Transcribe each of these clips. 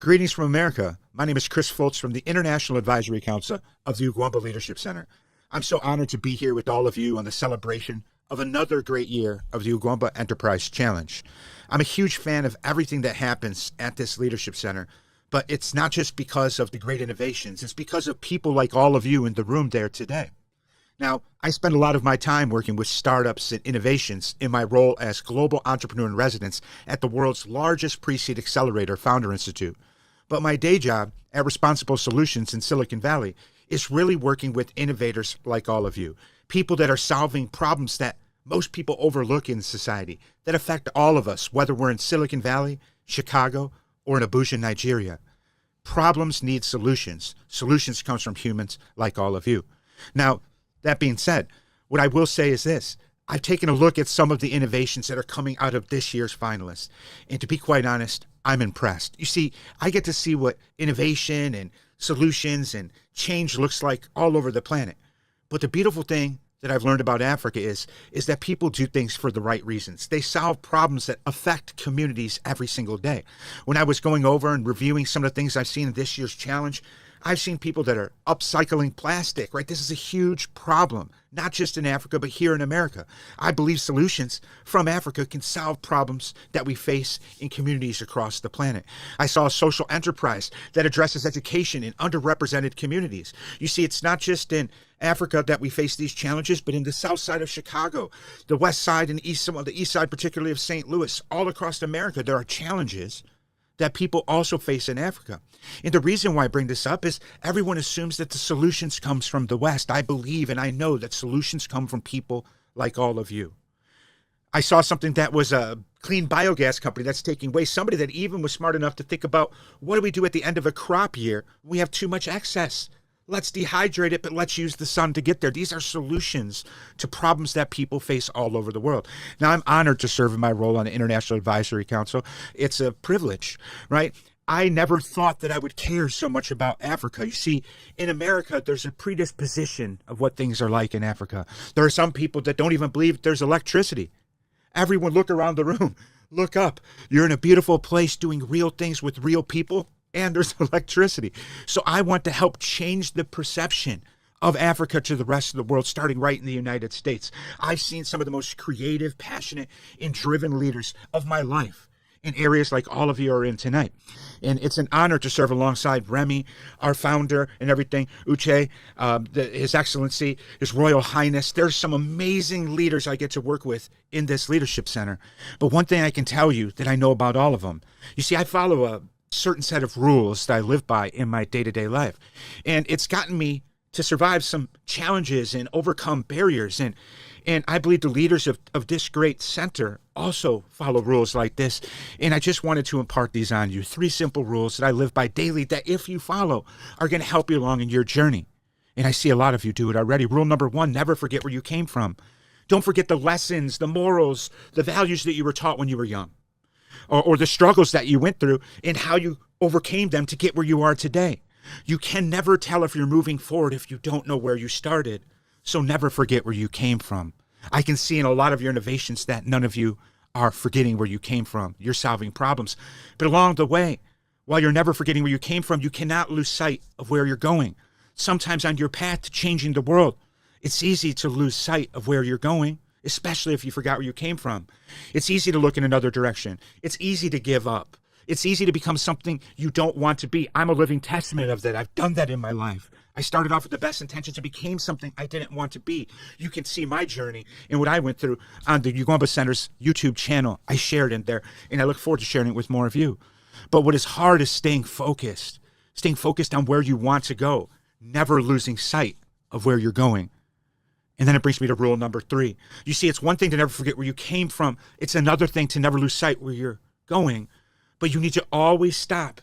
Greetings from America. My name is Chris Foltz from the International Advisory Council of the Ugwumba Leadership Center. I'm so honored to be here with all of you on the celebration of another great year of the Ugwumba Enterprise Challenge. I'm a huge fan of everything that happens at this Leadership Center, but it's not just because of the great innovations. It's because of people like all of you in the room there today. Now, I spend a lot of my time working with startups and innovations in my role as Global Entrepreneur in Residence at the world's largest pre-seed accelerator, Founder Institute. But my day job at Responsible Solutions in Silicon Valley is really working with innovators like all of you, people that are solving problems that most people overlook in society, that affect all of us, whether we're in Silicon Valley, Chicago, or in Abuja, Nigeria. Problems need solutions. Solutions comes from humans like all of you. Now, that being said, what I will say is this. I've taken a look at some of the innovations that are coming out of this year's finalists. And to be quite honest, I'm impressed. You see, I get to see what innovation and solutions and change looks like all over the planet. But the beautiful thing that I've learned about Africa is that people do things for the right reasons. They solve problems that affect communities every single day. When I was going over and reviewing some of the things I've seen in this year's challenge, I've seen people that are upcycling plastic, right? This is a huge problem, not just in Africa, but here in America. I believe solutions from Africa can solve problems that we face in communities across the planet. I saw a social enterprise that addresses education in underrepresented communities. You see, it's not just in Africa that we face these challenges, but in the south side of Chicago, the west side and the east side, particularly of St. Louis, all across America, there are challenges that people also face in Africa. And the reason why I bring this up is everyone assumes that the solutions comes from the West. I believe and I know that solutions come from people like all of you. I saw something that was a clean biogas company that's taking waste. Somebody that even was smart enough to think about, what do we do at the end of a crop year? We have too much excess. Let's dehydrate it, but let's use the sun to get there. These are solutions to problems that people face all over the world. Now, I'm honored to serve in my role on the International Advisory Council. It's a privilege, right? I never thought that I would care so much about Africa. You see, in America, there's a predisposition of what things are like in Africa. There are some people that don't even believe there's electricity. Everyone look around the room, look up. You're in a beautiful place doing real things with real people, and there's electricity. So I want to help change the perception of Africa to the rest of the world, starting right in the United States. I've seen some of the most creative, passionate, and driven leaders of my life in areas like all of you are in tonight. And it's an honor to serve alongside Remy, our founder, and everything, Uche, His Excellency, His Royal Highness. There's some amazing leaders I get to work with in this Leadership Center. But one thing I can tell you that I know about all of them, you see, I follow a certain set of rules that I live by in my day-to-day life. And it's gotten me to survive some challenges and overcome barriers. And I believe the leaders of this great center also follow rules like this. And I just wanted to impart these on you. 3 simple rules that I live by daily that if you follow are going to help you along in your journey. And I see a lot of you do it already. Rule number 1, never forget where you came from. Don't forget the lessons, the morals, the values that you were taught when you were young. Or the struggles that you went through and how you overcame them to get where you are today. You can never tell if you're moving forward if you don't know where you started. So never forget where you came from. I can see in a lot of your innovations that none of you are forgetting where you came from. You're solving problems. But along the way, while you're never forgetting where you came from, you cannot lose sight of where you're going. Sometimes on your path to changing the world, it's easy to lose sight of where you're going, especially if you forgot where you came from. It's easy to look in another direction. It's easy to give up. It's easy to become something you don't want to be. I'm a living testament of that. I've done that in my life. I started off with the best intentions and became something I didn't want to be. You can see my journey and what I went through on the Ugwumba Center's YouTube channel. I shared in there, and I look forward to sharing it with more of you. But what is hard is staying focused on where you want to go, never losing sight of where you're going. And then it brings me to rule number 3. You see, it's one thing to never forget where you came from. It's another thing to never lose sight where you're going. But you need to always stop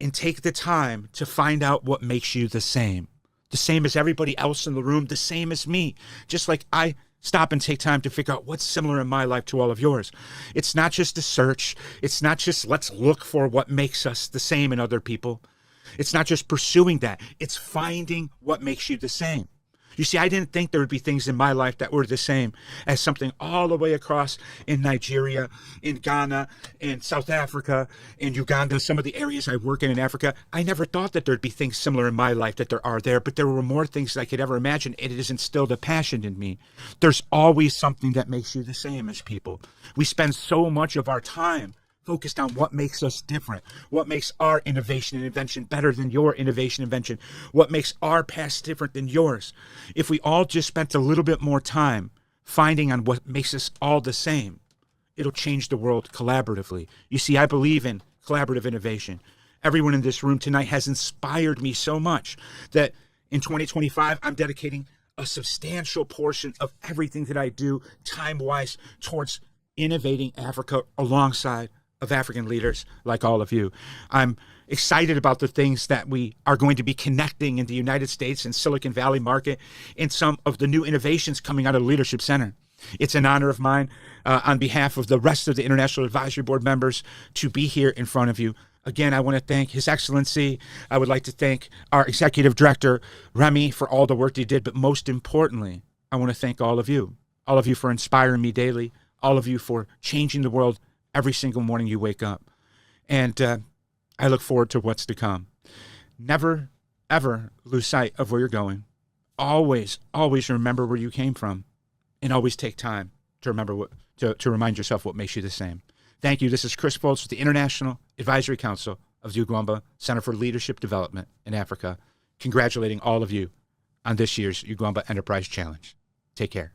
and take the time to find out what makes you the same. The same as everybody else in the room, the same as me. Just like I stop and take time to figure out what's similar in my life to all of yours. It's not just a search. It's not just let's look for what makes us the same in other people. It's not just pursuing that. It's finding what makes you the same. You see, I didn't think there would be things in my life that were the same as something all the way across in Nigeria, in Ghana, in South Africa, in Uganda, some of the areas I work in Africa. I never thought that there'd be things similar in my life that there are there, but there were more things than I could ever imagine. It has instilled a passion in me. There's always something that makes you the same as people. We spend so much of our time focused on what makes us different, what makes our innovation and invention better than your innovation and invention, what makes our past different than yours. If we all just spent a little bit more time finding on what makes us all the same, it'll change the world collaboratively. You see, I believe in collaborative innovation. Everyone in this room tonight has inspired me so much that in 2025, I'm dedicating a substantial portion of everything that I do time-wise towards innovating Africa alongside of African leaders like all of you. I'm excited about the things that we are going to be connecting in the United States and Silicon Valley market and some of the new innovations coming out of the Leadership Center. It's an honor of mine on behalf of the rest of the International Advisory Board members to be here in front of you. Again, I want to thank His Excellency. I would like to thank our Executive Director, Remy, for all the work he did. But most importantly, I want to thank all of you for inspiring me daily, all of you for changing the world every single morning you wake up. And I look forward to what's to come. Never, ever lose sight of where you're going. Always, always remember where you came from. And always take time to remember to remind yourself what makes you the same. Thank you. This is Chris Foltz with the International Advisory Council of the Ugwamba Center for Leadership Development in Africa, congratulating all of you on this year's Ugwamba Enterprise Challenge. Take care.